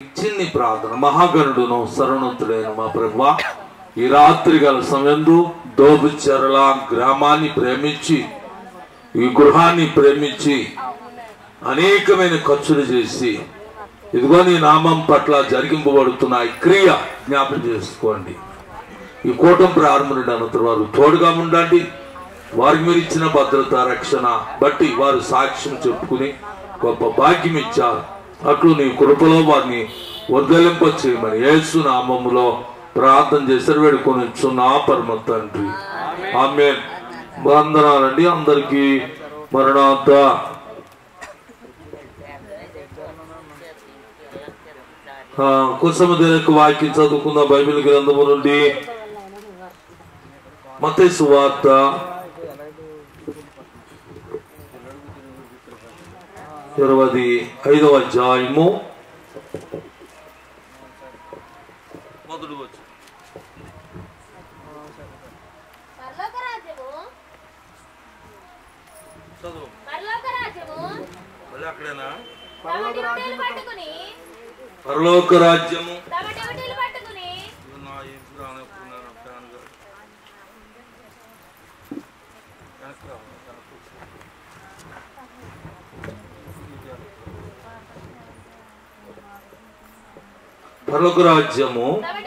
చిన్ని ప్రార్థన. మహాగణుడును సర్వోన్నతుడైన మా ప్రభువా, ఈ రాత్రి గల సమయంలో దోబుచెర్ల గ్రామాన్ని ప్రేమించి, ఈ గృహాన్ని ప్రేమించి అనేకమైన ఖర్చులు చేసి ఇదిగో నీ నామం పట్ల జరిగింపబడుతున్న ఈ క్రియ జ్ఞాపకం చేసుకోండి. ఈ కూటమి ప్రారంభమైన వారు తోడుగా ఉండండి. వారికి మీరు ఇచ్చిన భద్రత రక్షణ బట్టి వారు సాక్ష్యం చెప్పుకుని గొప్ప భాగ్యం ఇచ్చారు. అట్లు నీ కృపలో వారిని వర్ధలింప చేయమని యేసు నామములో ప్రార్థన చేశారు, వేడుకొని నా పరమ తండ్రి, ఆమేన్. వందనాలండి అందరికీ. మరణాత. కుసమదేవకు వాక్యం చదువుకున్న బైబిల్ గ్రంథము నుండి మత్తయి సువార్త 25వ అధ్యాయము మొదటి వచనం. పరలోక రాజ్యము పరలోక రాజ్యము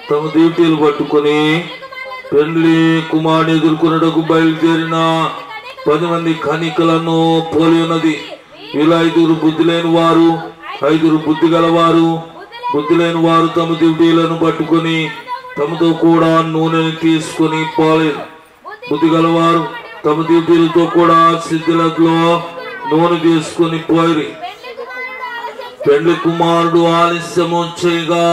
తమ డ్యూటీలు పట్టుకుని పెండ్లి కుమారుని ఎదుర్కొనుటకు బయలుదేరిన 10 మంది కన్యకలను పోలి ఉన్నది. వీళ్ళు 5 బుద్ధి లేని వారు, 5 బుద్ధి గలవారు. బుద్ధి లేని వారు తమ డ్యూటీలను పట్టుకుని తమతో కూడా నూనెని తీసుకుని పోలేదు. బుద్ధి గలవారు తమ డ్యూటీలతో కూడా సిద్ధులలో నూనె తీసుకుని పోయి. పెండ్లి కుమారుడు ఆలస్యము చేయగా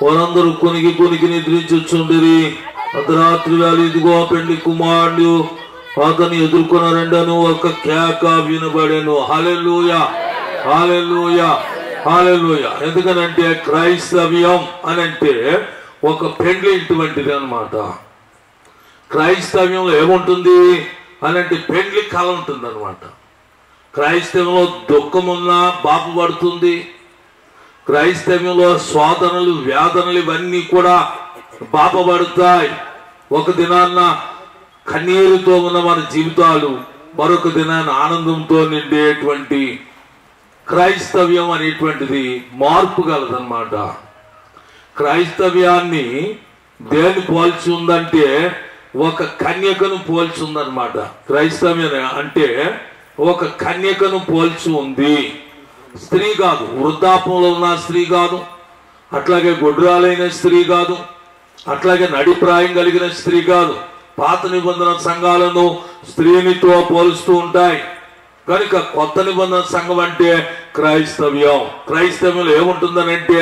వారందరూ కొనికి నిద్రించుచుండిరి. అర్ధరాత్రి వేళ ఇదిగో పెండ్లి కుమారుడు అతన్ని ఎదుర్కొన్నారని ఒక కేక వినబడెను. హల్లెలూయా, హల్లెలూయా, హల్లెలూయా. ఎందుకనంటే క్రైస్తవ్యం అని అంటే ఒక పెండ్లి ఇటువంటిది అన్నమాట. క్రైస్తవ్యంలో ఏముంటుంది అని అంటే పెండ్లి కళ ఉంటుంది అనమాట. క్రైస్తవ్యంలో దుఃఖమున్నా బాపబడుతుంది. క్రైస్తవ్యంలో శోధనలు వేదనలు ఇవన్నీ కూడా బాపబడతాయి. ఒక దినాన్న కన్నీరుతో ఉన్న మన జీవితాలు మరొక దినాన్న ఆనందంతో నిండేటువంటి క్రైస్తవ్యం అనేటువంటిది మార్పు కలదన్నమాట. క్రైస్తవ్యాన్ని దేని పోల్చి ఉందంటే ఒక కన్యకను పోల్చి ఉందన్నమాట. క్రైస్తవ్యం అంటే ఒక కన్యకను పోల్చి ఉంది. స్త్రీ కాదు, వృద్ధాపంలో ఉన్న స్త్రీ కాదు, అట్లాగే గొడ్రాలైన స్త్రీ కాదు, అట్లాగే నడిప్రాయం కలిగిన స్త్రీ కాదు. పాత నిబంధన సంఘాలను స్త్రీనితో పోలుస్తూ ఉంటాయి కనుక కొత్త నిబంధన సంఘం అంటే క్రైస్తవ్యం. క్రైస్తవ్యంలో ఏముంటుందనంటే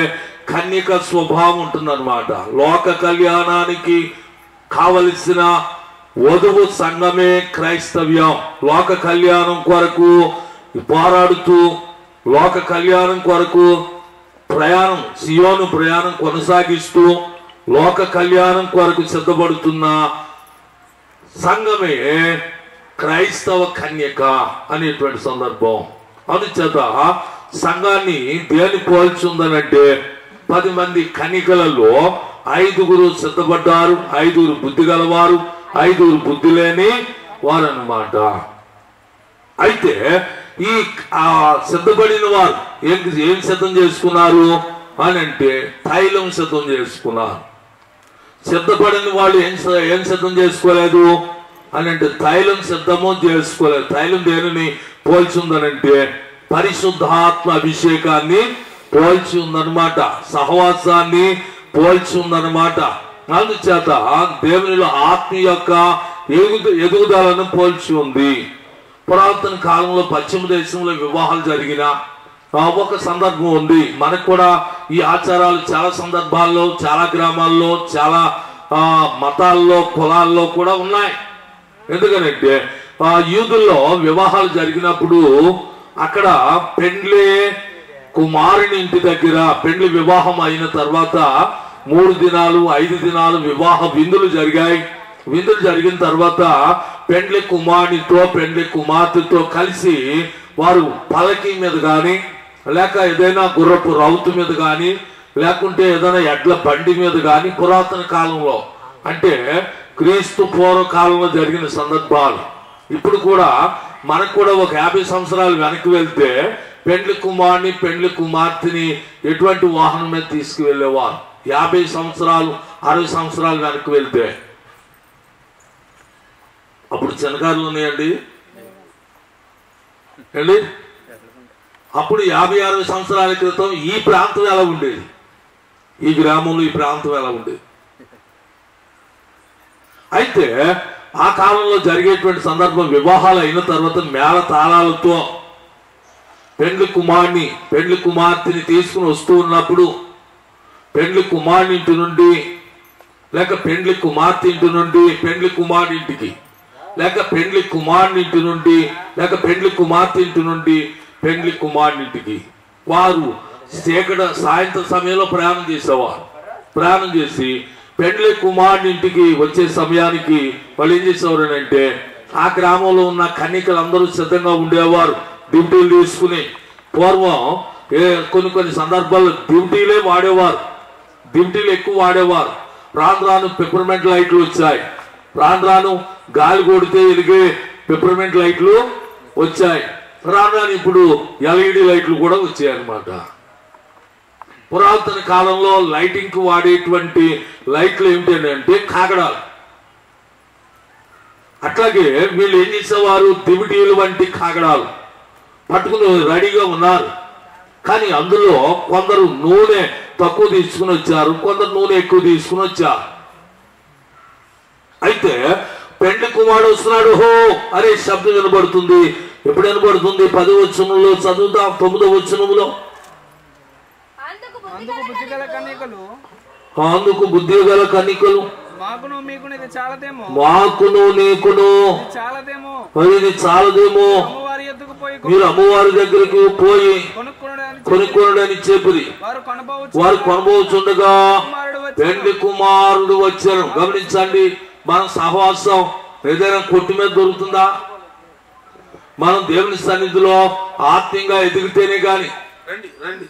కన్యక స్వభావం ఉంటుందన్నమాట. లోక కళ్యాణానికి కావలసిన వధువు సంఘమే క్రైస్తవ్యం. లోక కళ్యాణం కొరకు పోరాడుతూ లోక కళ్యాణం కొరకు ప్రయాణం, సియోను ప్రయాణం కొనసాగిస్తూ లోక కళ్యాణం కొరకు సిద్ధపడుతున్న సంఘమే క్రైస్తవ కన్యక అనేటువంటి సందర్భం. అందుచేత సంఘాన్ని దేని పోల్చుందనంటే 10 మంది కన్యకలలో 5 సిద్ధపడ్డారు, 5 బుద్ధి గలవారు, 5 బుద్ధి లేని వారు అన్నమాట. అయితే ఈ సిద్ధపడిన వారు ఏం సిద్ధం చేసుకున్నారు అని అంటే తైలం సిద్ధం చేసుకున్నారు. సిద్ధపడిన వాళ్ళు ఏం సిద్ధం చేసుకోలేదు అని అంటే తైలం సిద్ధము చేసుకోలేదు. తైలం దేనిని పోల్చి ఉందనంటే పరిశుద్ధాత్మ అభిషేకాన్ని పోల్చి ఉందన్నమాట. సహవాసాన్ని పోల్చి ఉందన్నమాట. అందుచేత దేవునిలో ఆత్మ యొక్క ఎదుగుదలను పోల్చి ఉంది. పురాతన కాలంలో పశ్చిమ దేశంలో వివాహాలు జరిగిన ఒక సందర్భం ఉంది. మనకు కూడా ఈ ఆచారాలు చాలా సందర్భాల్లో, చాలా గ్రామాల్లో, చాలా మతాల్లో, కులాల్లో కూడా ఉన్నాయి. ఎందుకనంటే యూదుల్లో వివాహాలు జరిగినప్పుడు అక్కడ పెండ్లి కుమారుని ఇంటి దగ్గర పెండ్లి వివాహం అయిన తర్వాత 3 దినాలు 5 దినాలు వివాహ విందులు జరిగాయి. విందులు జరిగిన తర్వాత పెండ్లి కుమారునితో పెండ్లి కుమార్తెతో కలిసి వారు పలకి మీద గాని లేక ఏదైనా గుర్రపు రౌతు మీద గాని లేకుంటే ఏదైనా ఎడ్ల బండి మీద కానీ పురాతన కాలంలో అంటే క్రీస్తు పూర్వకాలంలో జరిగిన సందర్భాలు. ఇప్పుడు కూడా మనకు కూడా ఒక 50 సంవత్సరాలు వెనక్కి వెళ్తే పెండ్లి కుమారుని పెండ్లి కుమార్తెని ఎటువంటి వాహనం మీద తీసుకువెళ్ళేవారు. 50 సంవత్సరాలు 60 సంవత్సరాలు వెనక్కి వెళ్తే అప్పుడు చిన్నకారులు ఉన్నాయండి అండి. అప్పుడు 50-60 సంవత్సరాల క్రితం ఈ ప్రాంతం ఎలా ఉండేది, ఈ గ్రామంలో ఈ ప్రాంతం ఎలా ఉండేది. అయితే ఆ కాలంలో జరిగేటువంటి సందర్భం వివాహాలు అయిన తర్వాత మేళ తాళాలతో పెండ్లి కుమారుని పెండ్లి కుమార్తెని తీసుకుని వస్తూ ఉన్నప్పుడు పెండ్లి కుమారుని ఇంటి నుండి లేక పెండ్లి కుమార్తె ఇంటి నుండి పెండ్లి కుమారుని ఇంటికి, లేక పెండ్లి కుమారుని ఇంటి నుండి లేక పెండ్లి కుమార్తె ఇంటి నుండి పెండ్లి కుమారుని ఇంటికి వారు సాయంత్రం సమయంలో ప్రయాణం చేసేవారు. ప్రయాణం చేసి పెండ్లి కుమారుని ఇంటికి వచ్చే సమయానికి వాళ్ళు ఏం చేసేవారు అంటే ఆ గ్రామంలో ఉన్న కన్యకలందరూ సిద్ధంగా ఉండేవారు డ్యూటీలు తీసుకుని. పూర్వం కొన్ని సందర్భాల్లో డ్యూటీలే వాడేవారు, డ్యూటీలు ఎక్కువ వాడేవారు. రాను రాను పెప్పర్మెంట్ లైట్లు వచ్చాయి, రాను రాను గాలి కొడితే ఎలిగే పెప్పర్మెంట్ లైట్లు వచ్చాయి, రాను రాను ఇప్పుడు ఎల్ఈడి లైట్లు కూడా వచ్చాయి అన్నమాట. పురాతన కాలంలో లైటింగ్ కు వాడేటువంటి లైట్లు ఏమిటంటే కాగడాలు. అట్లాగే వీళ్ళు ఏం చేసేవారు, దివిటీలు వంటి కాగడాలు పట్టుకుని రెడీగా ఉన్నారు. కానీ అందులో కొందరు నూనె తక్కువ తీసుకుని వచ్చారు, కొందరు నూనె ఎక్కువ తీసుకుని వచ్చారు. అయితే పెండ్లి కుమారుడు వస్తున్నాడు హో అనే శబ్దం వినబడుతుంది. ఎప్పుడు వినబడుతుంది? 10వ వచనంలో చదువుతాం. 9వ వచనంలో అందుకు బుద్ధి గల కన్యకలు మాకును మీకును ఇది చాలదేమో, మాకును నీకును చాలదేమో, ఇది చాలదేమో, మీరు అమ్మవారి దగ్గరికి పోయి కొనుక్కొనడని చెప్పి వారు కొనబోచుండగా పెండ్లి కుమారుడు వచ్చారు. గమనించండి, మన సహవాసం ఏదైనా కొట్టు మీద దొరుకుతుందా? మనం దేవుని సన్నిధిలో ఆత్మీయంగా ఎదిగితేనే గాని రండి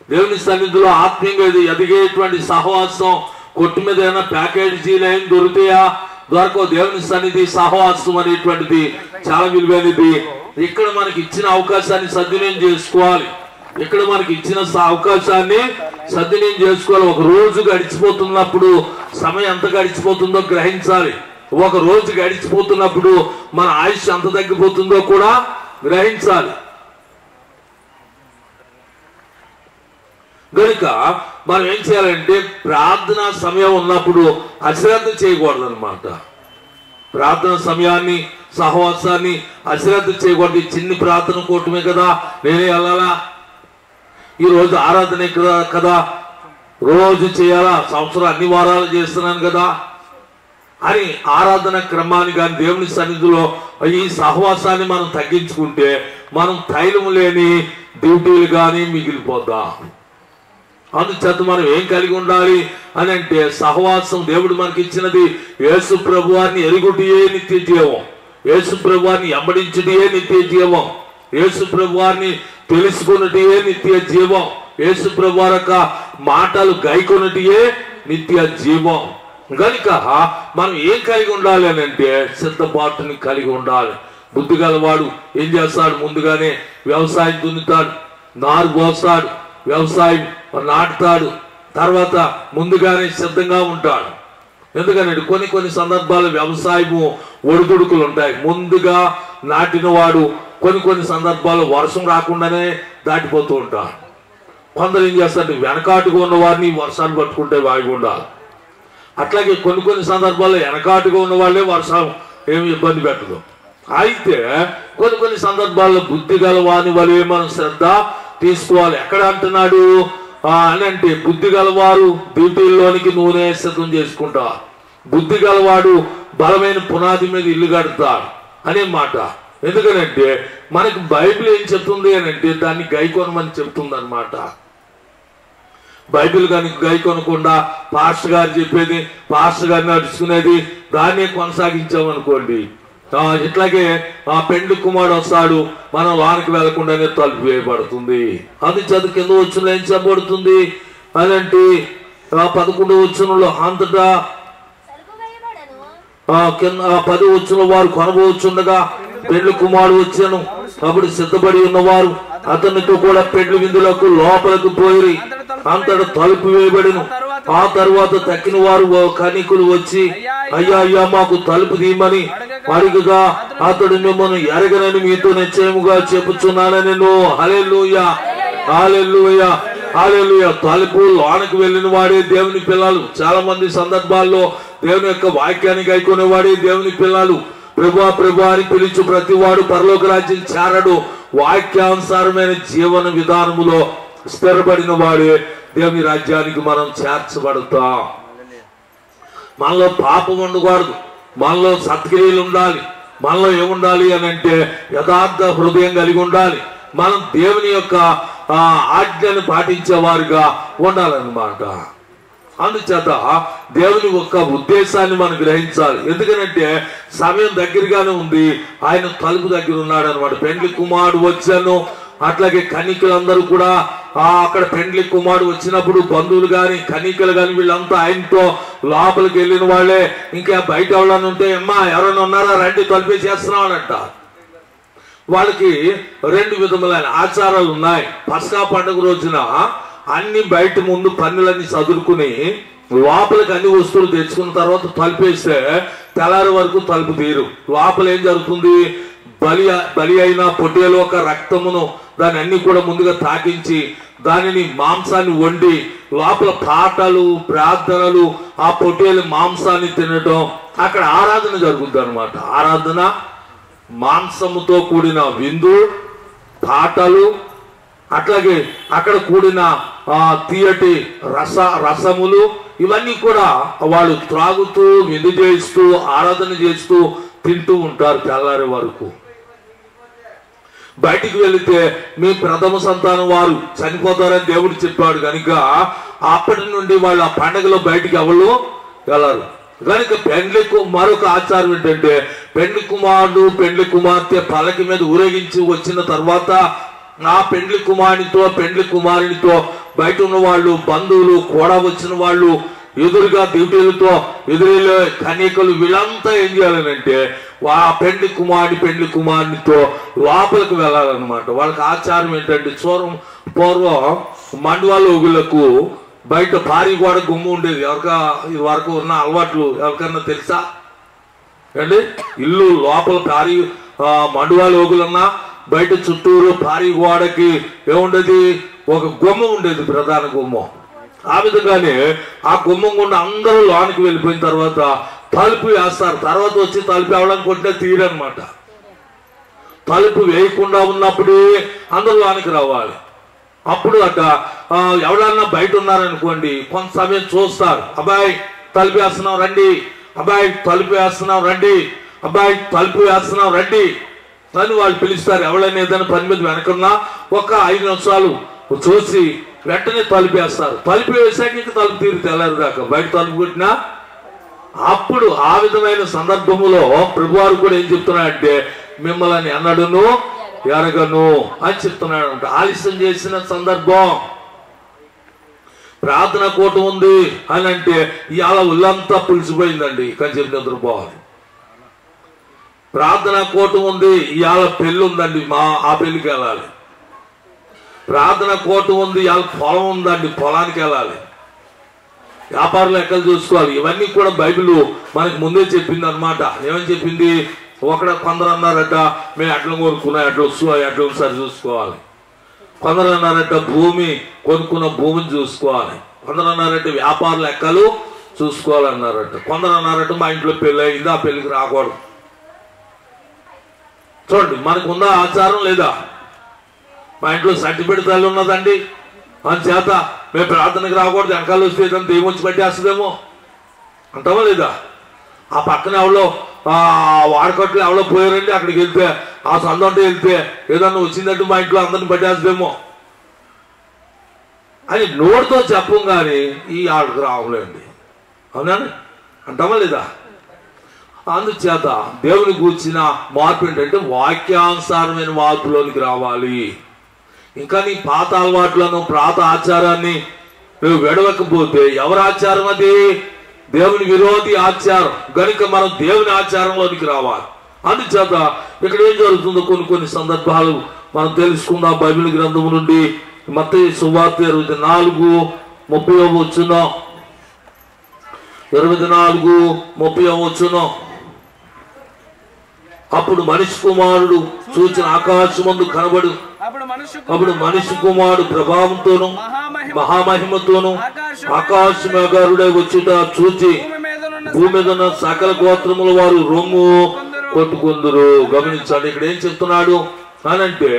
దేవుని సన్నిధిలో ఆత్మీయంగా ఎదిగేటువంటి సహవాసం కొట్టు మీద ఏమైనా ప్యాకేజీలు ఏం దొరుకుతాయా? దొరకవు. దేవుని సన్నిధి సహవాసం అనేటువంటిది చాలా విలువైనది. ఇక్కడ మనకి ఇచ్చిన అవకాశాన్ని సద్వినియోగం చేసుకోవాలి. ఇక్కడ మనకి ఇచ్చిన అవకాశాన్ని సద్వినియోగం చేసుకోవాలి. ఒక రోజు గడిచిపోతున్నప్పుడు సమయం ఎంత గడిచిపోతుందో గ్రహించాలి. ఒక రోజు గడిచిపోతున్నప్పుడు మన ఆయుష్ ఎంత తగ్గిపోతుందో కూడా గ్రహించాలి. కనుక మనం ఏం చేయాలంటే ప్రార్థనా సమయం ఉన్నప్పుడు అశ్రద్ధ చేయకూడదు అన్నమాట. ప్రార్థన సమయాన్ని సహవాసాన్ని అశ్రద్ధ చేయకూడదు. చిన్ని ప్రార్థన కూటమే కదా, నేనే వెళ్ళాలా, ఈ రోజు ఆరాధన కదా, రోజు చేయాలా, సంవత్సరం అన్ని వారాలు చేస్తున్నాను కదా అని ఆరాధన క్రమాన్ని కానీ దేవుని సన్నిధిలో ఈ సహవాసాన్ని మనం తగ్గించుకుంటే మనం తైలం లేని డ్యూటీలు కానీ మిగిలిపోతాం. అందుచేత మనం ఏం కలిగి ఉండాలి అని అంటే సహవాసం. దేవుడు మనకి ఇచ్చినది యేసు ప్రభువాన్ని ఎరుగుటియే నిత్య జీవం, యేసు ప్రభువాన్ని ఎంబడించుటియే నిత్య జీవం, యేసు ప్రభువాన్ని తెలుసుకున్నటియే నిత్య జీవం, యేసు ప్రభువారి యొక్క మాటలు గైకొన్నటియే నిత్య జీవం. కనుక మనం ఏం కలిగి ఉండాలి అని అంటే సిద్ధపాటుని కలిగి ఉండాలి. బుద్ధి గలవాడు ఏం చేస్తాడు? ముందుగానే వ్యవసాయం దున్నుతాడు, నారు పోస్తాడు, వ్యవసాయం నాటుతాడు, తర్వాత ముందుగానే సిద్ధంగా ఉంటాడు. ఎందుకంటే కొన్ని సందర్భాలు వ్యవసాయము ఒడిదుడుకులు ఉంటాయి. ముందుగా నాటిన వాడు కొన్ని సందర్భాలు వర్షం రాకుండానే దాటిపోతూ ఉంటాడు. కొందరు ఏం చేస్తారు? వెనకాటుగా ఉన్న వారిని వర్షాలు పట్టుకుంటే వాయుగుండా. అట్లాగే కొన్ని సందర్భాల్లో వెనకాటుగా ఉన్న వాళ్ళే వర్షం ఏమి ఇబ్బంది పెట్టదు. అయితే కొన్ని సందర్భాల్లో బుద్ధి గల వాని వలె మనం శ్రద్ధ తీసుకోవాలి. ఎక్కడ అంటున్నాడు అని అంటే బుద్ధి గలవారు డ్యూటీల్లోనికి నూనె సిద్ధం చేసుకుంటారు, బుద్ధి గలవాడు బలమైన పునాది మీద ఇల్లు కడతాడు అనే మాట. ఎందుకనంటే మనకి బైబిల్ ఏం చెప్తుంది అని అంటే దాన్ని గైకొనమని చెప్తుంది అనమాట. బైబిల్ కానీ గైకొనకుండా పాస్టర్ గారు చెప్పేది, పాస్టర్ గారిని నడుచుకునేది దాన్నే కొనసాగించామనుకోండి ఇట్లాగే ఆ పెండ్లి కుమారుడు వస్తాడు, మనం లోనికి వెళ్లకుండానే తలుపు వేయబడుతుంది. అది చదువు కింద వచ్చిన ఏం చెప్పబడుతుంది అని అంటే 11వ వచనంలో అంతటా కింద 10వ వచనంలో వారు కొనబోచుండగా పెండ్లి కుమారుడు వచ్చాను, అప్పుడు సిద్ధపడి ఉన్నవారు అతనితో కూడా పెండ్లి విందులకు లోపలికి పోయి అంతటా తలుపు వేయబడిను. ఆ తర్వాత తక్కిన వారు కనికులు వచ్చి అయ్యా అయ్యా మాకు తలుపు తీయమని అడుగగా అతడు మిమ్మల్ని ఎరగనని మీతో నిశ్చయముగా చెప్పుచున్నానని. హల్లెలూయా హల్లెలూయా హల్లెలూయా. తలుపు లోనికి వెళ్ళిన వాడే దేవుని పిల్లలు. చాలా మంది సందర్భాల్లో దేవుని యొక్క వాక్యాన్ని గైకొనేవాడే దేవుని పిల్లలు. ప్రభువా ప్రభువా అని పిలిచి ప్రతి వాడు పరలోక రాజ్యం చేరడు. వాక్యానుసారమైన జీవన విధానములో స్థిరపడిన వాడే దేవుని రాజ్యానికి మనం చేర్చబడతాం. మనలో పాపం ఉండకూడదు, మనలో సత్క్రియలు ఉండాలి. మనలో ఏముండాలి అని అంటే యథార్థ హృదయం కలిగి ఉండాలి. మనం దేవుని యొక్క ఆజ్ఞను పాటించేవారుగా ఉండాలన్నమాట. అందుచేత దేవుని యొక్క ఉద్దేశాన్ని మనం గ్రహించాలి. ఎందుకనంటే సమయం దగ్గరగానే ఉంది, ఆయన తలుపు దగ్గర ఉన్నాడు అనమాట. పెండ్లి కుమారుడు వచ్చాను, అట్లాగే కనికలందరూ కూడా అక్కడ పెండ్లి కుమారుడు వచ్చినప్పుడు బంధువులు గాని కనికలు గాని వీళ్ళంతా ఆయనతో లోపలికి వెళ్ళిన వాళ్ళే. ఇంకా బయట ఎవరైనా ఉంటే అమ్మా ఎవరైనా ఉన్నారా రండి తలుపేసేస్తున్నాం అని అంట. వాళ్ళకి 2 విధములైన ఆచారాలు ఉన్నాయి. పస్కా పండుగ రోజున అన్ని బయట ముందు పన్నులన్నీ చదువుకుని లోపలికి అన్ని వస్తువులు తెచ్చుకున్న తర్వాత తలుపేస్తే తెల్లారి వరకు తలుపు తీరు. లోపల ఏం జరుగుతుంది, బలి అయిన పొట్టేలు ఒక రక్తమును దాన్ని అన్ని కూడా ముందుగా తాకించి దానిని మాంసాన్ని వండి లోపల పాటలు ప్రార్థనలు ఆ పొట్టేలు మాంసాన్ని తినటం, అక్కడ ఆరాధన జరుగుతుంది అనమాట. ఆరాధన, మాంసముతో కూడిన విందు, పాటలు, అట్లాగే అక్కడ కూడిన తీయటి రసములు, ఇవన్నీ కూడా వాళ్ళు త్రాగుతూ విందు చేస్తూ ఆరాధన చేస్తూ తింటూ ఉంటారు తెల్లారి వరకు. బయటికి వెళితే మీ ప్రథమ సంతానం వారు చనిపోతారని దేవుడు చెప్పాడు కనుక అప్పటి నుండి వాళ్ళు ఆ పండుగలో బయటికి ఎవరు వెళ్ళరు. కనుక పెండ్లికు మరొక ఆచారం ఏంటంటే పెండ్లి కుమారుడు పెండ్లి కుమార్తె పలకి మీద ఊరేగించి వచ్చిన తర్వాత ఆ పెండ్లి కుమారునితో పెండ్లి కుమారునితో బయట ఉన్న వాళ్ళు బంధువులు కూడా వచ్చిన వాళ్ళు ఎదురుగా డ్యూటీలతో ఎదురు కన్యకలు వీళ్ళంతా ఏం చేయాలనంటే ఆ పెండ్లి కుమారునితో లోపలికి వెళ్ళాలన్నమాట. వాళ్ళకి ఆచారం ఏంటంటే పూర్వం మండవాళ్ళ ఊగులకు బయట భారీ గోడ గుమ్ము ఉండేది. ఇది వరకు ఉన్న అలవాట్లు ఎవరికన్నా తెలుసా అండి? ఇల్లు లోపల భారీ మండవాళ్ళ ఊగులన్నా బయట చుట్టూరు భారీ గోడకి ఏముండేది, ఒక గుమ్మ ఉండేది, ప్రధాన గుమ్మం. ఆ విధంగానే ఆ గుమ్మం గుండా అందరూ లోనికి వెళ్ళిపోయిన తర్వాత తలుపు వేస్తారు. తర్వాత వచ్చి తలుపు ఎవడానికి కొట్టినా తీరనమాట. తలుపు వేయకుండా ఉన్నప్పుడే అందరూ లోనికి రావాలి. అప్పుడు ఎవరన్నా బయట ఉన్నారనుకోండి కొంత సమయం చూస్తారు, అబ్బాయి తలుపు వేస్తున్నాం రండి, అబ్బాయి తలుపు వేస్తున్నాం రండి, అబ్బాయి తలుపు వేస్తున్నాం రండి అని వాళ్ళు పిలుస్తారు. ఎవరైనా ఏదైనా పని మీద వెనకున్నా ఒక 5 నిమిషాలు చూసి వెంటనే తలుపు వేస్తారు. తలుపు వేసాక ఇంకా తలుపు తీరు తెల్లారి దాకా బయట తలుపు కొట్టినా. అప్పుడు ఆ విధమైన సందర్భములో ప్రభువారు కూడా ఏం చెప్తున్నాడంటే మిమ్మల్ని అన్నడును ఎరగను అని చెప్తున్నాడు. ఆలస్యం చేసిన సందర్భం, ప్రార్థన కూటం ఉంది అని అంటే ఇవాళ ఒళ్ళంతా పులిసిపోయిందండి, కానీ చెప్పి నిద్రపోవాలి. ప్రార్థన కూటం ఉంది, ఇవాళ పెళ్ళి ఉందండి, ఆ పెళ్లికి వెళ్ళాలి. ప్రార్థన కూటం ఉంది, ఇవాళ పొలం ఉందండి, పొలానికి వెళ్ళాలి. వ్యాపారులు ఎక్కడ చూసుకోవాలి. ఇవన్నీ కూడా బైబిల్ మనకి ముందే చెప్పింది అనమాట. ఏమని చెప్పింది, కొందరు అన్నారట మేము ఎట్లా కొనుక్కున్నా ఎట్లా సరి చూసుకోవాలి, కొందరు అన్నారట భూమి కొనుక్కున్న భూమిని చూసుకోవాలి, కొందరు అన్నారట వ్యాపార లెక్కలు చూసుకోవాలన్నారట, కొందరు అన్నారట మా ఇంట్లో పెళ్ళి అయింది ఆ పెళ్లికి రాకూడదు. చూడండి మనకు ఉందా ఆచారం లేదా? మా ఇంట్లో సర్టిఫికేట్ తల్లి ఉన్నదండి అని చేత మేము ప్రార్థనకి రాకూడదు, వెనకాల వస్తే ఏదంతా ఏమొచ్చి పట్టేస్తుందేమో అంటావా లేదా? ఆ పక్కన ఎవరో వాడకట్లు ఎవరో పోయారండి, అక్కడికి వెళ్తే ఆ సందంటే వెళ్తే ఏదన్నా వచ్చిందంటే మా ఇంట్లో అందరిని పట్టేస్తుందేమో అని నోటితో చెప్పం కానీ ఈ ఆడికి రావలేండి, అవునండి అంటావా లేదా? అందుచేత దేవుని గూర్చిన మార్పు ఏంటంటే వాక్యానుసారమైన మార్పులోనికి రావాలి. ఇంకా నీ పాత అలవాట్లను పాత ఆచారాన్ని నువ్వు విడవకపోతే ఎవరి ఆచారం అది? దేవుని విరోధి ఆచారం. గనుక మనం దేవుని ఆచారంలోనికి రావాలి. అందుచేత ఇక్కడ ఏం జరుగుతుందో కొన్ని సందర్భాలు మనం తెలుసుకుందాం. బైబిల్ గ్రంథం నుండి మత్తయి సువార్త 24:30 24:30 అప్పుడు మనిషి కుమారుడు చూచిన ఆకాశమందు కనబడు. అప్పుడు మనిషి కుమారుడు ప్రభావంతోను మహామహిమతోను ఆకాశ మేఘారుడై వచ్చుట చూచి భూమి మీద ఉన్న సకల గోత్రముల వారు రొమ్ము కొట్టుకుందరు. గమనించండి, ఇక్కడ ఏం చెప్తున్నాడు అనంటే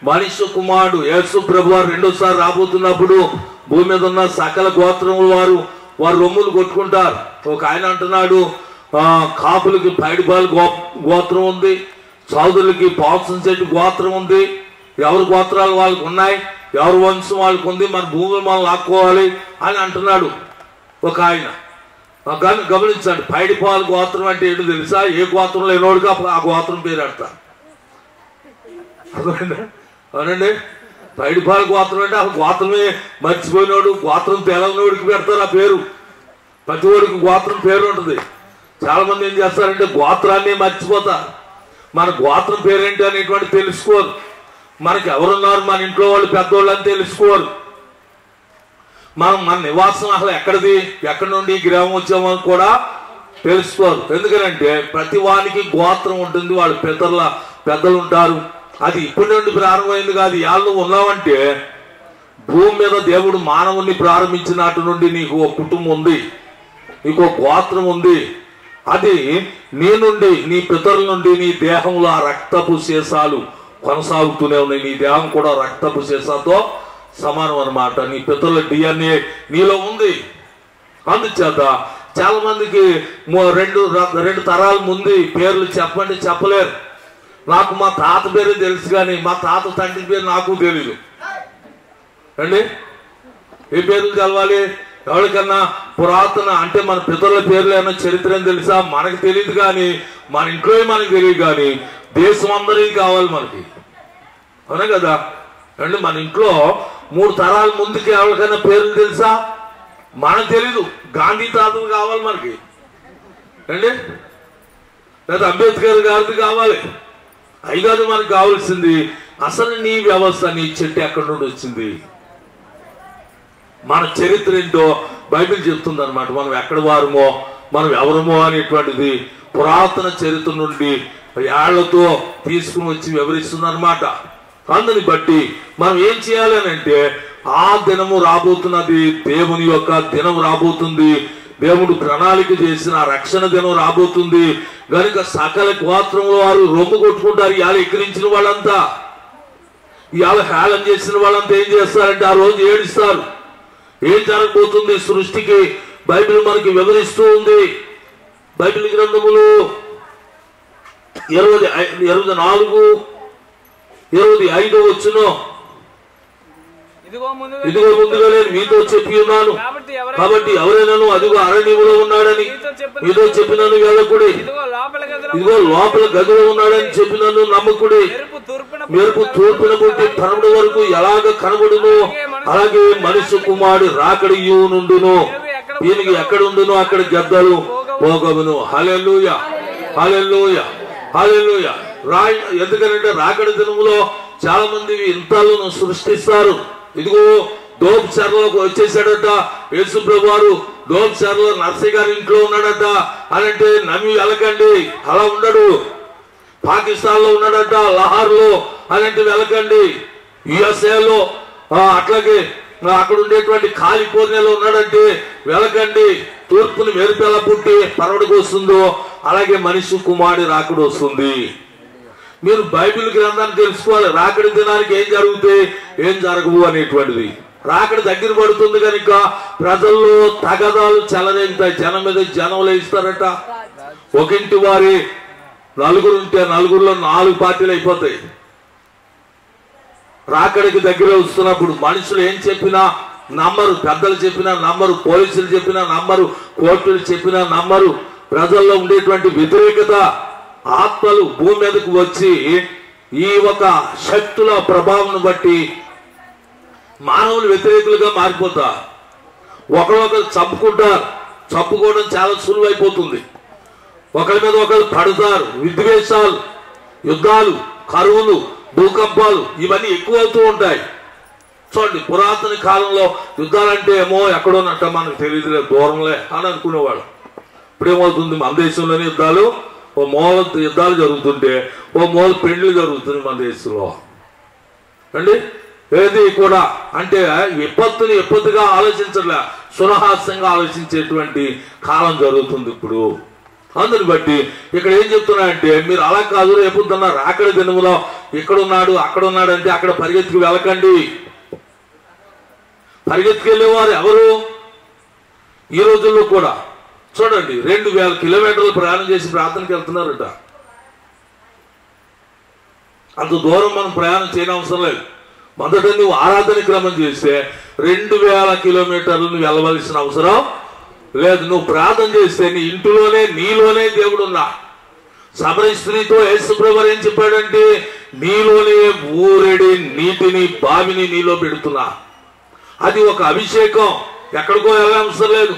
మనిషి కుమారుడు యేసు ప్రభు వారు రెండోసారి రాబోతున్నప్పుడు భూమి మీద ఉన్న సకల గోత్రముల వారు రొమ్ములు కొట్టుకుంటారు. ఒక ఆయన అంటున్నాడు, కాపులకి పైడిపాలు గోత్రం ఉంది, చౌదరులకి పాల్సంశెట్టి గోత్రం ఉంది, ఎవరి గోత్రాలు వాళ్ళకు ఉన్నాయి, ఎవరి వంశం వాళ్ళకు ఉంది, మన భూములు మనం లాక్కోవాలి అని అంటున్నాడు ఒక ఆయన. గమనించండి, పైడిపాలు గోత్రం అంటే ఏంటో తెలుసా? ఏ గోత్రం లేనోడుగా ఆ గోత్రం పేరు పెడతారు. అవునండి, పైడిపాలు గోత్రం అంటే ఆ గోత్రమే మర్చిపోయినోడు, గోత్రం తెలవనోడికి పెడతారు ఆ పేరు. ప్రతి ఒడికి గోత్రం పేరు ఉంటుంది. చాలా మంది ఏం చేస్తారంటే గోత్రాన్ని మర్చిపోతారు. మన గోత్రం పేరేంటి అనేటువంటి తెలుసుకోరు. మనకి ఎవరున్నారు, మన ఇంట్లో వాళ్ళు పెద్దోళ్ళు అని తెలుసుకోరు. మన నివాసం అసలు ఎక్కడిది, ఎక్కడి నుండి ఈ గ్రామం వచ్చామని కూడా తెలుసుకోరు. ఎందుకంటే ప్రతి వానికి గోత్రం ఉంటుంది, వాళ్ళ పెద్దలు ఉంటారు. అది ఇప్పటి నుండి ప్రారంభమైంది కాదు. ఇవాళ నువ్వు ఉన్నావంటే భూమి మీద దేవుడు మానవుని ప్రారంభించినట్టు నుండి నీకు ఒక కుటుంబం ఉంది, నీకు ఒక గోత్రం ఉంది. అది నీ నుండి, నీ పితరుల నుండి నీ దేహంలో ఆ రక్తపు శేషాలు కొనసాగుతూనే ఉన్నాయి. నీ దేహం కూడా రక్తపు శేషాలతో సమానం అన్నమాట. నీ పితరుల DNA నీలో ఉంది. అందుచేత చాలా మందికి రెండు తరాల ముందు పేర్లు చెప్పండి చెప్పలేరు. నాకు మా తాత పేరు తెలుసు కానీ మా తాత తండ్రి పేరు నాకు తెలీదు అండి. ఏ పేర్లు తెలవాలి? ఎవరికన్నా పురాతన అంటే మన పితరుల పేర్లు ఏమన్నా చరిత్ర అని తెలుసా? మనకు తెలియదు. కానీ మన ఇంట్లో మనకు తెలియదు. కానీ దేశం అందరికీ కావాలి మనకి, అవునా కదా అండి? మన ఇంట్లో 3 తరాల ముందుకి ఎవరికైనా పేర్లు తెలుసా? మనకు తెలీదు. గాంధీ తాతలు కావాలి మనకి అండి, లేదా అంబేద్కర్ గారిది కావాలి. అవి కాదు మనకు కావాల్సింది. అసలు నీ వ్యవస్థ, నీ చెట్టు ఎక్కడి నుండి వచ్చింది, మన చరిత్ర ఏంటో బైబిల్ చెప్తుంది అనమాట. మనం ఎక్కడ వారమో, మనం ఎవరమో అనేటువంటిది పురాతన చరిత్ర నుండి ఏళ్లతో తీసుకుని వచ్చి వివరిస్తుంది అనమాట. అందుని బట్టి మనం ఏం చేయాలి అని అంటే, ఆ దినము రాబోతున్నది, దేవుని యొక్క దినం రాబోతుంది, దేవుడు ప్రణాళిక చేసిన రక్షణ దినం రాబోతుంది. గనుక సకల గోత్రముల వారు రొమ్ము కొట్టుకుంటారు. ఇవాళ ఎక్కిరించిన వాళ్ళంతా, ఇవాళ హేళన చేసిన వాళ్ళంతా ఏం చేస్తారంటే ఆ రోజు ఏడుస్తారు. ఏం జరగబోతుంది సృష్టికి బైబిల్ మనకి వివరిస్తూ ఉంది. బైబిల్ గ్రంథములు 24:25 ఇదిగో ముందుగా నేను మీతో చెప్పి ఉన్నాను, కాబట్టి ఎవరైనా అదిగో అరణ్యములో ఉన్నాడని మీతో చెప్పినను వెళ్ళకుడి, ఇదిగో లోపల గదిలో ఉన్నాడని చెప్పినను నమ్మకుడి. మెరుపు తూర్పున పుట్టి పరముడు వరకు ఎలాగ కనబడును, అలాగే మనిషి కుమారుడు రాకడియు నుండును. దీనికి ఎక్కడ ఉండును అక్కడ గద్దలు పోగమును. హల్లెలూయా, హల్లెలూయా, హల్లెలూయా. ఎందుకంటే రాకడి దినములో చాలా మంది ఇంతలను సృష్టిస్తారు. ఇదిగో దోప్ చెరలోకి వచ్చేసాడట యేసు ప్రభు వారు. దోప్ చెరలో నర్సయ్య గారి ఇంట్లో ఉన్నాడట అని అంటే నమ్మి వెళ్ళకండి, అలా ఉండడు. పాకిస్తాన్ లో ఉన్నాడట, లహార్ లో అని అంటే వెళ్ళకండి. USA అట్లాగే అక్కడ ఉండేటువంటి కాలిఫోర్నియాలో ఉన్నాడంటే వెళ్ళకండి. తూర్పుని మెరుపు ఎలా పుట్టి పరవడికి వస్తుందో అలాగే మనిషి కుమారుడి రాకడ వస్తుంది. మీరు బైబిల్ గ్రంథాన్ని తెలుసుకోవాలి. రాకడి దినానికి ఏం జరుగుతాయి, ఏం జరగవు అనేటువంటిది. రాకడి దగ్గర పడుతుంది కనుక ప్రజల్లో తగదాలు చెలరేగుతాయి. జనం మీద జనం లేస్తారట. ఒకింటి వారి నలుగురు ఉంటే నలుగురులో 4 పార్టీలు అయిపోతాయి. రాకడికి దగ్గర వస్తున్నప్పుడు మనుషులు ఏం చెప్పినా నమ్మరు, పెద్దలు చెప్పినా నమ్మరు, పోలీసులు చెప్పినా నమ్మరు, కోర్టులు చెప్పినా నమ్మరు. ప్రజల్లో ఉండేటువంటి వ్యతిరేకత ఆత్మలు భూమి మీదకు వచ్చి ఈ ఒక శక్తుల ప్రభావం బట్టి మానవులు వ్యతిరేకులుగా మారిపోతారు. ఒకరొకరు చంపుకుంటారు. చంపుకోవడం చాలా సులువైపోతుంది. ఒకరి మీద ఒకరు పడతారు. విద్వేషాలు, యుద్ధాలు, కరువులు, భూకంపాలు ఇవన్నీ ఎక్కువ అవుతూ ఉంటాయి. చూడండి, పురాతన కాలంలో యుద్ధాలంటే ఏమో ఎక్కడోనట్ట మనకు తెలియదులే, దూరంలే అని అనుకునేవాడు. ఇప్పుడు ఏమవుతుంది, మన దేశంలోనే యుద్ధాలు, ఓ మూల యుద్ధాలు జరుగుతుంటే ఓ మూల పెళ్లి జరుగుతుంది మన దేశంలో అండి. ఏది కూడా అంటే విపత్తుని విపత్తుగా ఆలోచించలే, సురహాస్యంగా ఆలోచించేటువంటి కాలం జరుగుతుంది ఇప్పుడు. అందుని బట్టి ఇక్కడ ఏం చెప్తున్నాయంటే, మీరు అలా కాదు, రేపుతున్నారు రాకడ దినములో ఇక్కడున్నాడు అక్కడున్నాడు అంటే అక్కడ పరిగెత్తుకు వెళ్ళకండి. పరిగెత్తుకెళ్ళేవారు ఎవరు? ఈ రోజుల్లో కూడా చూడండి, 2000 కిలోమీటర్లు ప్రయాణం చేసి ప్రార్థనకి వెళ్తున్నారట. అంత దూరం మనం ప్రయాణం చేయనవసరం లేదు. మొదట నువ్వు ఆరాధన క్రమం చేస్తే 2000 కిలోమీటర్లు నువ్వు వెళ్ళవలసిన అవసరం లేదు. నువ్వు ప్రార్థన చేస్తే నీ ఇంటిలోనే నీలోనే దేవుడు ఉన్నా. సమరయ స్త్రీతో యేసుప్రభు ఏం చెప్పాడంటే, నీలోనే ఊరెడి నీటిని బావిని నీలో పెడుతున్నా. అది ఒక అభిషేకం, ఎక్కడికో వెళ్ళవసరం లేదు.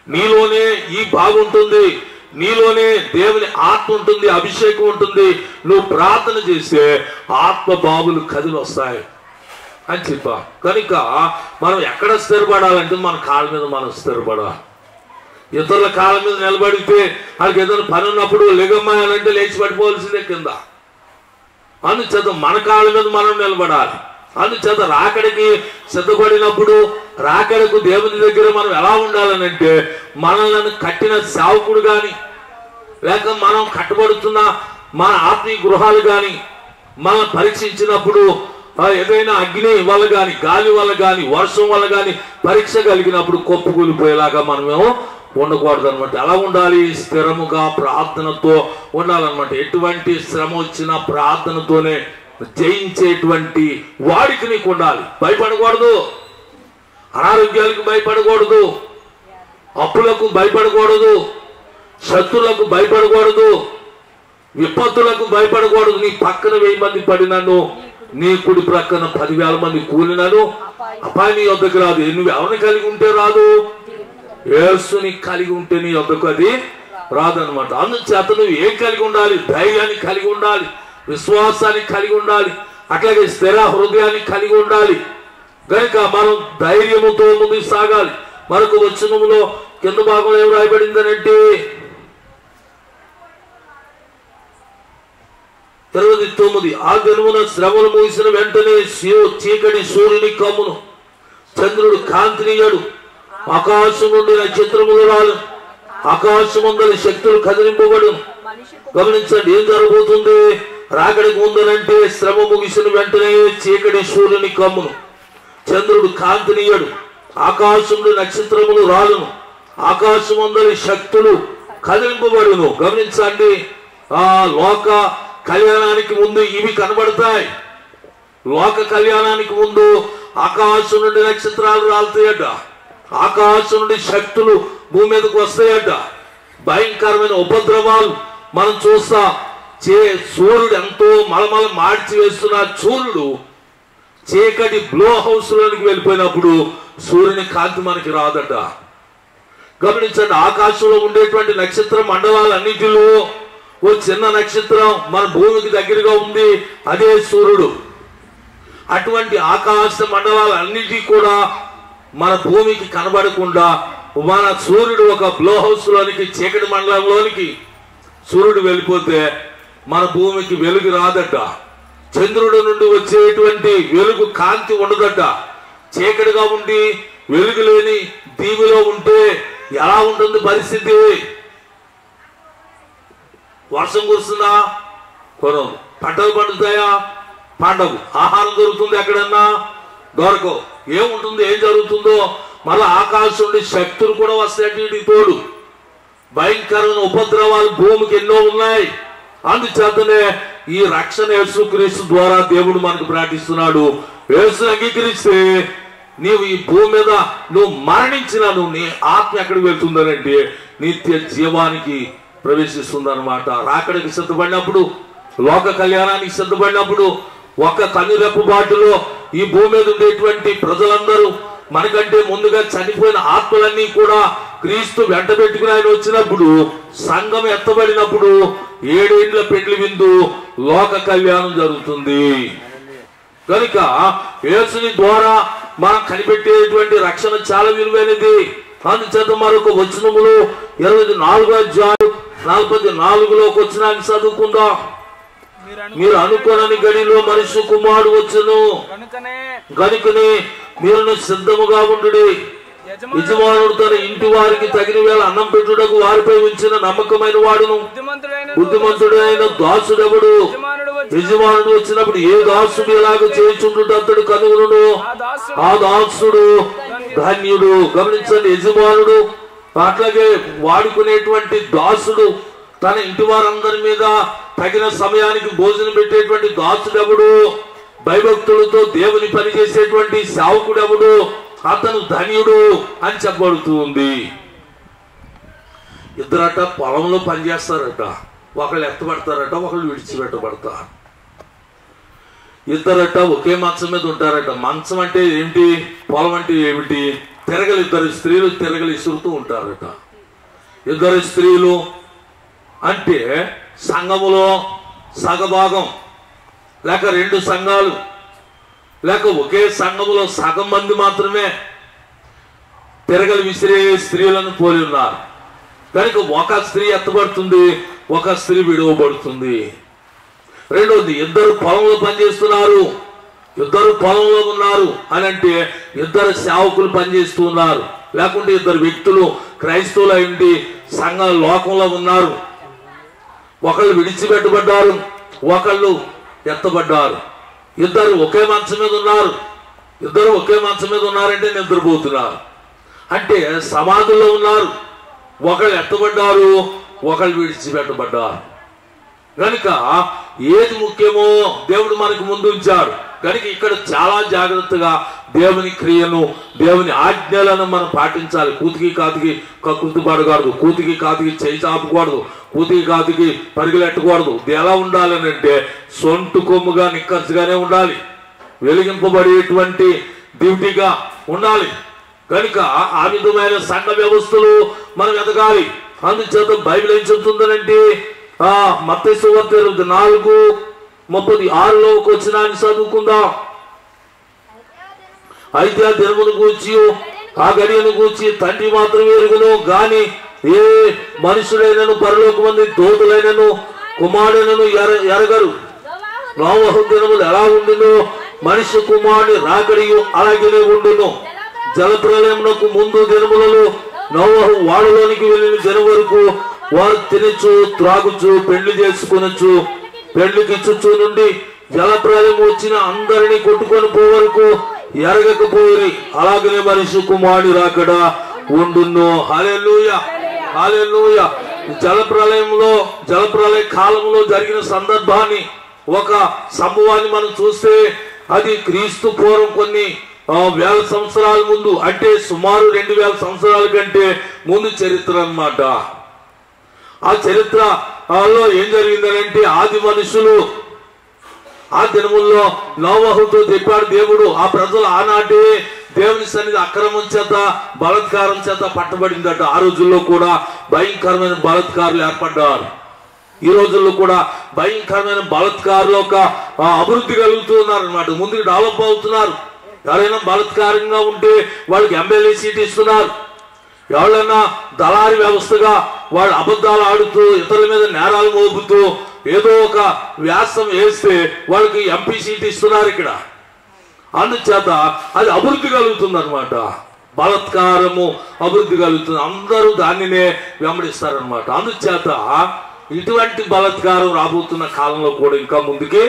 నీలోనే ఈ బావి ఉంటుంది, నీలోనే దేవుని ఆత్మ ఉంటుంది, అభిషేకం ఉంటుంది. నువ్వు ప్రార్థన చేస్తే ఆత్మ బావులు కదిలి వస్తాయి అని చెప్పా. కనుక మనం ఎక్కడ స్థిరపడాలంటే మన కాళ్ళ మీద మనం స్థిరపడాలి. ఇతరుల కాళ్ళ మీద నిలబడితే వాళ్ళకి ఏదైనా పని ఉన్నప్పుడు లెగమ్మాయాలంటే లేచి పడిపోవాల్సిందే కింద. అందుచేత మన కాళ్ళ మీద మనం నిలబడాలి. అందుచేత రాకడికి సిద్ధపడినప్పుడు రాకడకు దేవుని దగ్గర మనం ఎలా ఉండాలని అంటే, మనల్ని కట్టిన సేవకుడు కానీ లేక మనం కట్టబడుతున్న మన ఆత్మీయ గృహాలు కానీ మనం పరీక్షించినప్పుడు ఏదైనా అగ్ని వల్ల కానీ గాలి వల్ల కానీ వర్షం వల్ల కానీ పరీక్ష కలిగినప్పుడు కొప్పుకూలిపోయేలాగా మనమేమో ఉండకూడదు అనమాట. ఎలా ఉండాలి? స్థిరముగా ప్రార్థనతో ఉండాలన్నమాట. ఎటువంటి శ్రమ వచ్చినా ప్రార్థనతోనే జయించేటువంటి వాడికి నీకు ఉండాలి. భయపడకూడదు, అనారోగ్యాలకు భయపడకూడదు, అప్పులకు భయపడకూడదు, శత్రులకు భయపడకూడదు, విపత్తులకు భయపడకూడదు. నీ పక్కన 1000 మంది పడినను, నీ కుడి ప్రక్కన 10,000 మంది కూలినను అపాయం నీ వద్దకు రాదు. నువ్వు ఎవరిని కలిగి ఉంటే రాదు, యేసుని కలిగి ఉంటే నీ వద్దకు అది రాదనమాట. అందుచేత నువ్వు ఏం కలిగి ఉండాలి? ధైర్యాన్ని కలిగి ఉండాలి, విశ్వాసాన్ని కలిగి ఉండాలి, అట్లాగే స్థిర హృదయాన్ని కలిగి ఉండాలి. కనుక మనం ధైర్యముతో ముందుకు సాగాలి. మనకు వచనములో కింద భాగంలో ఏం రాయబడిందనంటే, 29 ఆ దినమున శ్రమలు ముగిసిన వెంటనే చీకటి సూర్యుని కమ్మును, చంద్రుడు కాంతినియడు, ఆకాశం నుండి నక్షత్రములు రాలు, ఆకాశమందలి శక్తులు కదిలింపబడును. గమనించండి, ఏం జరగబోతుంది? రాకడికి ముందనంటే శ్రమ ముగిసిన వెంటనే చీకటి సూర్యుని కమ్మును, చంద్రుడు కాంతినియడు, ఆకాశం నుండి నక్షత్రములు రాలును, ఆకాశమందలి శక్తులు కదిలింపబడును. గమనించండి, ఆ లోక కళ్యాణానికి ముందు ఇవి కనబడతాయి. లోక కళ్యాణానికి ముందు ఆకాశం నుండి నక్షత్రాలు రాలుతాయట, ఆకాశం నుండి శక్తులు భూమి మీదకు వస్తాయట. భయంకరమైన ఉపద్రవాలు మనం చూస్తాం. సూర్యుడు ఎంతో మలమల మార్చి వేస్తున్న సూర్యుడు చీకటి బ్లో హౌస్ లోనికి వెళ్ళిపోయినప్పుడు సూర్యుని కాంతి మనకి రాదట. గమనించండి, ఆకాశంలో ఉండేటువంటి నక్షత్ర మండలాలన్నిటిలో ఓ చిన్న నక్షత్రం మన భూమికి దగ్గరగా ఉంది, అదే సూర్యుడు. అటువంటి ఆకాశ మండలాలన్నిటి కూడా మన భూమికి కనబడకుండా మన సూర్యుడు ఒక బ్లో హౌస్ లోనికి, చీకటి మండలంలోనికి సూర్యుడు వెళ్ళిపోతే మన భూమికి వెలుగు రాదట. చంద్రుడి నుండి వచ్చేటువంటి వెలుగు కాంతి ఉండదట. చీకటిగా ఉండి వెలుగు లేని దీవిలో ఉంటే ఎలా ఉంటుంది పరిస్థితి? వర్షం కురుస్తుందా? కురవు. పంటలు పండుతాయా? పండవు. ఆహారం దొరుకుతుంది ఎక్కడన్నా? దొరకవు. ఏముంటుంది? ఏం జరుగుతుందో? మళ్ళీ ఆకాశం నుండి శక్తులు కూడా వస్తాయి. తోడు భయంకరమైన ఉపద్రవాలు భూమికి ఎన్నో ఉన్నాయి. అందుచేతనే ఈ రక్షణ యేసుక్రీస్తు ద్వారా దేవుడు మనకు ప్రకటిస్తున్నాడు. యేసుని అంగీకరిస్తే నీవు ఈ భూమి మీద నువ్వు మరణించినా నీ ఆత్మ ఎక్కడికి వెళ్తుందనంటే నిత్య జీవానికి ప్రవేశిస్తుందన్నమాట. రాకడికి సిద్ధపడినప్పుడు, లోక కళ్యాణానికి సిద్ధపడినప్పుడు ఒక కనురెప్పబాటులో ఈ భూమి మీద ఉండేటువంటి ప్రజలందరూ మనకంటే ముందుగా చనిపోయిన ఆత్మలన్నీ కూడా క్రీస్తు వెంట పెట్టుకుని ఆయన వచ్చినప్పుడు, సంఘం ఎత్తబడినప్పుడు 7 ఏళ్ల పెండ్లి విందు లోక కళ్యాణం జరుగుతుంది. కనుక యేసుని ద్వారా మనం కనిపెట్టేటువంటి రక్షణ చాలా విలువైనది. అందుచేత మరొక వచనములు 24వ అధ్యాయం 44లోకి వచ్చినాక చదువుకుందాం. మీరు అనుకోనని గడిలో మనిషి కుమారుడు వచ్చును, కనుకనే మీరు సిద్ధముగా ఉండుడి. యజమానుడు తన ఇంటి వారికి తగిన వేళ అన్నం పెట్టుటకు వారిపై ఉంచిన నమ్మకమైన వాడును. బుద్ధిమంతుడైన దాసుడెవడు? యజమానుడు వచ్చినప్పుడు ఏ దాసుడు ఎలాగ చేయుచుండు అతడు కనుగొనును, ఆ దాసుడు ధన్యుడు. గమనించండి, యజమానుడు అట్లాగే వాడుకునేటువంటి దాసుడు, తన ఇంటి వారందరి మీద తగిన సమయానికి భోజనం పెట్టేటువంటి దాసుడెవడు? భయభక్తులతో దేవుని పనిచేసేటువంటి సేవకుడెవడు? అతను ధన్యుడు అని చెప్పబడుతూ ఉంది. ఇద్దరట పొలంలో పనిచేస్తారట, ఒకళ్ళు ఎత్తబడతారట, ఒకళ్ళు విడిచిపెట్టబడతారు. ఇద్దరట ఒకే మంచం మీద ఉంటారట. మంచం అంటే ఏంటి, పొలం అంటే ఏమిటి? తిరగలు, ఇద్దరు స్త్రీలు తిరగలు ఇసురుతూ ఉంటారట. ఇద్దరు స్త్రీలు అంటే సంఘములో సగభాగం, లేక 2 సంఘాలు, లేక ఒకే సంఘములో సగం మంది మాత్రమే తిరగలు విసిరే స్త్రీలను పోలి ఉన్నారు. కనుక ఒక స్త్రీ ఎత్తబడుతుంది, ఒక స్త్రీ విడవబడుతుంది. రెండవది, ఇద్దరు పొలంలో పనిచేస్తున్నారు, ఇద్దరు పొలంలో ఉన్నారు అని అంటే ఇద్దరు సేవకులు పనిచేస్తూ ఉన్నారు, లేకుంటే ఇద్దరు వ్యక్తులు క్రైస్తవులు అయింది సంఘ లోకంలో ఉన్నారు. ఒకళ్ళు విడిచిపెట్టబడ్డారు, ఒకళ్ళు ఎత్తబడ్డారు. ఇద్దరు ఒకే మంచం మీద ఉన్నారు. ఇద్దరు ఒకే మంచం మీద ఉన్నారంటే నిద్రపోతున్నారు, అంటే సమాధుల్లో ఉన్నారు. ఒకళ్ళు ఎత్తబడ్డారు, ఒకళ్ళు విడిచిపెట్టబడ్డారు. కనుక ఏది ముఖ్యమో దేవుడు మనకు ముందు ఉంచాడు. కనుక ఇక్కడ చాలా జాగ్రత్తగా దేవుని క్రియను, దేవుని ఆజ్ఞలను మనం పాటించాలి. కూతికి కాతికి కకృతి పడకూడదు, కూతికి కాతికి చేయి చాపకూడదు, కూతికి కాతికి పరుగులెట్టకూడదు. ఇది ఎలా ఉండాలని అంటే సొంటు కొమ్ముగా నిక్కర్చుగానే ఉండాలి, వెలిగింపబడేటువంటి డ్యూటీగా ఉండాలి. కనుక ఆ విధమైన సంఘ వ్యవస్థలు మనం ఎదగాలి. అందుచేత బైబిల్ ఏం చెబుతుందనంటే మత్తయి సువార్త 4:36లోకి వచ్చిన చదువుకుందాం. అయితే ఆ దినమును గూర్చి, ఆ గడియను గూర్చి తండ్రి మాత్రం ఎరుగును గాని ఏ మనుషుడైనను పరలోకమంది దూతలైనను కుమారుడైనను ఎరగరు. నోవహు దినములు ఎలా ఉండును, మనిషి కుమారుని రాకడియు అలాగనే ఉండును. జలప్రలయమునకు ముందు దినములలో నోవహు వాడలోనికి వెళ్ళిన దినం వరకు వారు తినచ్చు, త్రాగుచు, పెళ్లి చేసుకొనొచ్చు, పెళ్లికిచ్చుచు నుండి జలప్రలయం వచ్చిన అందరినీ కొట్టుకొని పోవరకు ఎరగకపోయి అలాగనే మనిషి కుమారుని రాకడా ఉండును. హల్లెలూయా, హల్లెలూయా. జలప్రలయ కాలంలో జరిగిన సందర్భాన్ని, ఒక సంభవాన్ని మనం చూస్తే అది క్రీస్తు పూర్వం కొన్ని 1000 సంవత్సరాల ముందు, అంటే సుమారు 2000 సంవత్సరాల కంటే ముందు చరిత్ర అన్నమాట. ఆ చరిత్రలో ఏం జరిగిందంటే ఆది మనుషులు ఆ దినముల్లో నోవహుతో చెప్పాడు దేవుడు. ఆ ప్రజలు ఆనాటే దేవుని సన్నిధి అక్రమం చేత, బలాత్కారం చేత పట్టబడిందట. ఆ రోజుల్లో కూడా భయంకరమైన బలాత్కారులు ఏర్పడ్డారు. ఈ రోజుల్లో కూడా భయంకరమైన బలాత్కారులు ఒక అభివృద్ధి కలుగుతూ ఉన్నారు అనమాట. ముందుకు డెవలప్ అవుతున్నారు. ఎవరైనా బలాత్కారంగా ఉంటే వాళ్ళకి ఎమ్మెల్యే సీట్ ఇస్తున్నారు. ఎవరైనా దళారీ వ్యవస్థగా వాళ్ళు అబద్ధాలు ఆడుతూ ఇతరుల మీద నేరాలు మోపుతూ ఏదో ఒక వ్యాసం వేస్తే వాళ్ళకి ఎంపీ సీట్ ఇస్తున్నారు ఇక్కడ. అందుచేత అది అభివృద్ధి కలుగుతుంది అనమాట. బలాత్కారము అభివృద్ధి కలుగుతుంది, అందరూ దానినే వెంబడిస్తారనమాట. అందుచేత ఇటువంటి బలాత్కారం రాబోతున్న కాలంలో కూడా ఇంకా ముందుకే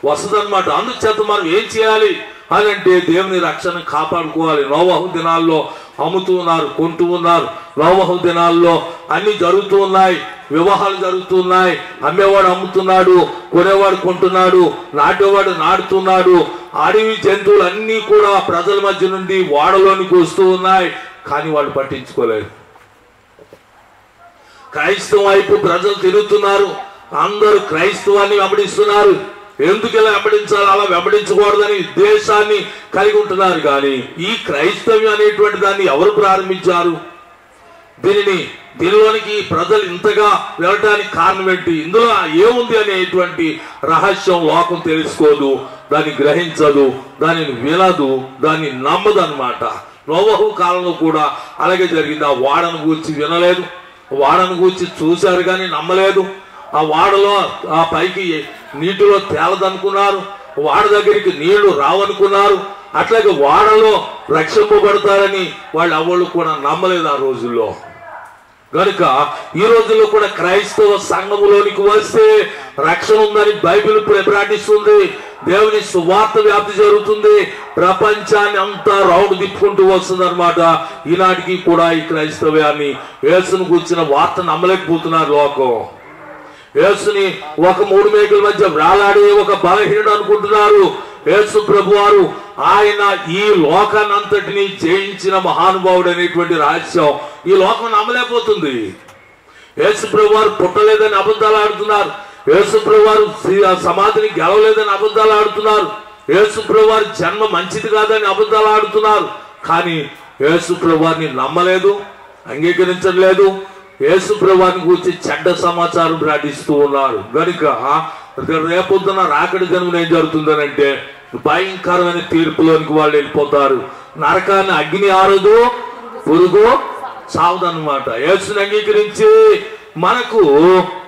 వస్తుందన్నమాట. అందుచేత మనం ఏం చేయాలి అని అంటే దేవుని రక్షణ కాపాడుకోవాలి. నోవహు దినాల్లో అమ్ముతూ ఉన్నారు, కొంటూ ఉన్నారు. నోవహు దినాల్లో అన్ని జరుగుతూ ఉన్నాయి. వివాహాలు జరుగుతున్నాయి, అమ్మేవాడు అమ్ముతున్నాడు, కొనేవాడు కొంటున్నాడు, నాటేవాడు నాటుతున్నాడు. అడవి జంతువులు అన్నీ కూడా ప్రజల మధ్య నుండి వాడలోనికి వస్తూ ఉన్నాయి, కానీ వాళ్ళు పట్టించుకోలేదు. క్రైస్తవం వైపు ప్రజలు తిరుగుతున్నారు, అందరూ క్రైస్తవాన్ని వెంబడిస్తున్నారు. ఎందుకు ఇలా వెంబడించాలి, అలా వెంబడించకూడదని దేశాన్ని కలిగి ఉంటున్నారు. కానీ ఈ క్రైస్తవ్యం అనేటువంటి దాన్ని ఎవరు ప్రారంభించారు? దీనిలోనికి ప్రజలు ఇంతగా వెళ్ళటానికి కారణం ఏంటి, ఇందులో ఏముంది అనేటువంటి రహస్యం లోకం తెలుసుకోదు, దాన్ని గ్రహించదు, దానిని వినదు, దాన్ని నమ్మదు అన్నమాట. నోవహు కాలంలో కూడా అలాగే జరిగింది. ఆ వాడను గూర్చి వినలేదు, వాడను గూర్చి చూశారు కానీ నమ్మలేదు. ఆ వాడలో ఆ పైకి నీటిలో తేలదనుకున్నారు, వాడ దగ్గరికి నీళ్లు రావనుకున్నారు. అట్లాగే వాడలో రక్షింపబడతారని వాళ్ళు కూడా నమ్మలేదు ఆ రోజుల్లో. కనుక ఈ రోజుల్లో కూడా క్రైస్తవ సంఘములోనికి వస్తే రక్షణ ఉందని బైబిల్ ప్రకటిస్తుంది. దేవుని సువార్త వ్యాప్తి జరుగుతుంది, ప్రపంచాన్ని అంతా రౌండ్ తిప్పుకుంటూ వస్తుంది అనమాట. ఈనాటికి కూడా ఈ క్రైస్తవ్యాన్ని, యేసును గురించిన వార్త నమ్మలేకపోతున్నారు లోకం. యేసుని ఒక 3 మేకుల మధ్య వేలాడే ఒక బలహీనుడు అనుకుంటున్నారు. యేసు ప్రభువారు ఆయన ఈ లోకాన్ని అంతటినీ జయించిన మహానుభావుడు అనేటువంటి రహస్యం ఈ లోకం నమ్మలేకపోతుంది. యేసు ప్రభువారు పుట్టలేదని అబద్ధాలు ఆడుతున్నారు, యేసు ప్రభువారు సమాధిని గెలవలేదని అబద్ధాలు ఆడుతున్నారు, యేసు ప్రభువారి జన్మ మంచిది కాదని అబద్ధాలు ఆడుతున్నారు. కానీ యేసు ప్రభువారిని నమ్మలేదు, అంగీకరించలేదు. యేసు ప్రభువారిని గురించి చెడ్డ సమాచారం ప్రకటిస్తూ ఉన్నారు. కనుక రేపొద్దున రాకడి దినం ఏం జరుగుతుందనంటే భయంకరమైన తీర్పులోనికి వాళ్ళు వెళ్ళిపోతారు. నరకాన్ని అగ్ని ఆరదు, పురుగు సావదన్నమాట. యేసుని అంగీకరించి మనకు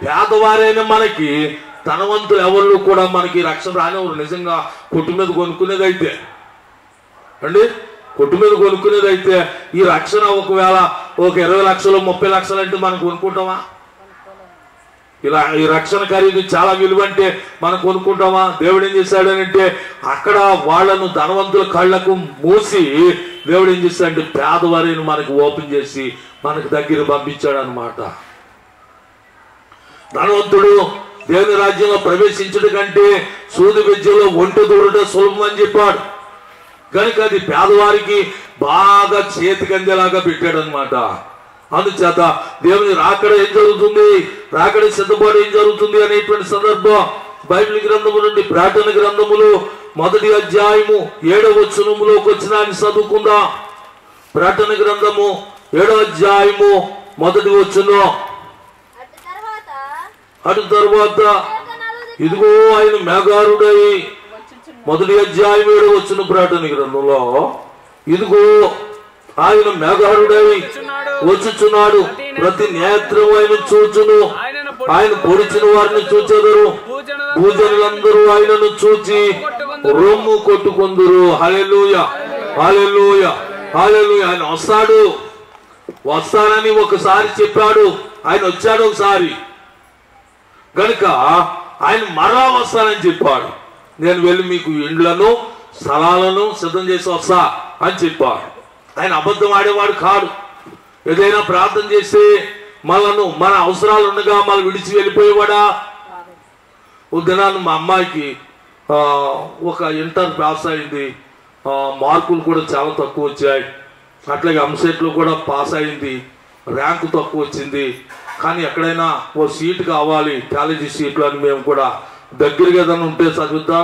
పేదవారైన మనకి ధనవంతులు ఎవరు కూడా మనకి రక్షణ రానివ్వరు. నిజంగా కొట్టు మీద కొనుక్కునేది అయితే అండి, కొట్టు మీద కొనుక్కునేది అయితే ఈ రక్షణ ఒకవేళ ఒక 20 లక్షలు 30 లక్షలు అంటే మనం కొనుక్కుంటామా? ఇలా ఈ రక్షణ ఖరీదు చాలా విలువంటే మనం కొనుక్కుంటామా? దేవుడు ఏం చేశాడనంటే అక్కడ వాళ్లను ధనవంతుల కళ్లకు మూసి దేవుడు ఏం చేశాడంటే పేదవారిని మనకు ఓపెన్ చేసి మనకు దగ్గర పంపించాడు అనమాట. ధనవంతుడు దేవుని రాజ్యంలో ప్రవేశించడం కంటే సూది విద్యలో ఒంటి దూరడం సులభం అని చెప్పాడు. కనుక అది పేదవారికి బాగా చేతికందేలాగా పెట్టాడు అనమాట. అందుచేత దేవుని రాకడ ఏం జరుగుతుంది, రాకడ సిద్ధపాటు ఏం జరుగుతుంది అనేటువంటి సందర్భం బైబిల్ గ్రంథము నుండి ప్రకటన గ్రంథములు 1వ అధ్యాయము 7వ వచనములోకి వచ్చిన చదువుకుందాం. ప్రకటన గ్రంథము 7వ అధ్యాయము 1వ వచనం. అటు తర్వాత ఇదిగో ఆయన మేఘారుడై, 1వ అధ్యాయం 7వ వచనం ప్రకటన గ్రంథంలో, ఇదిగో ఆయన మేఘారుడై వచ్చుచున్నాడు, ప్రతి నేత్రం ఆయన చూచును, ఆయన పొడిచిన వారిని చూచెదరు, భూజనులందరూ ఆయనను చూచి రొమ్ము కొట్టుకొందురు. హల్లెలూయా, హల్లెలూయా, హల్లెలూయా. ఆయన వస్తానని ఒకసారి చెప్పాడు, ఆయన వచ్చాడు ఒకసారి. గనుక ఆయన మరలా వస్తానని చెప్పాడు. నేను వెళ్ళి మీకు ఇండ్లను స్థలాలను సిద్ధం చేసి వస్తా అని చెప్పాడు. ఆయన అబద్ధం ఆడేవాడు కాడు. ఏదైనా ప్రార్థన చేస్తే మనను మన అవసరాలు ఉండగా మనం విడిచి వెళ్ళిపోయేవాడా? దినాన్ని మా అమ్మాయికి ఒక ఇంటర్ పాస్ అయింది, మార్కులు కూడా చాలా తక్కువ వచ్చాయి. అట్లాగే ఎంసెట్లో కూడా పాస్ అయింది, ర్యాంకు తక్కువ వచ్చింది. కానీ ఎక్కడైనా ఓ సీటు కావాలి, కాలేజీ సీట్లు అని మేము కూడా దగ్గరగా ఏదైనా ఉంటే చదువుతాం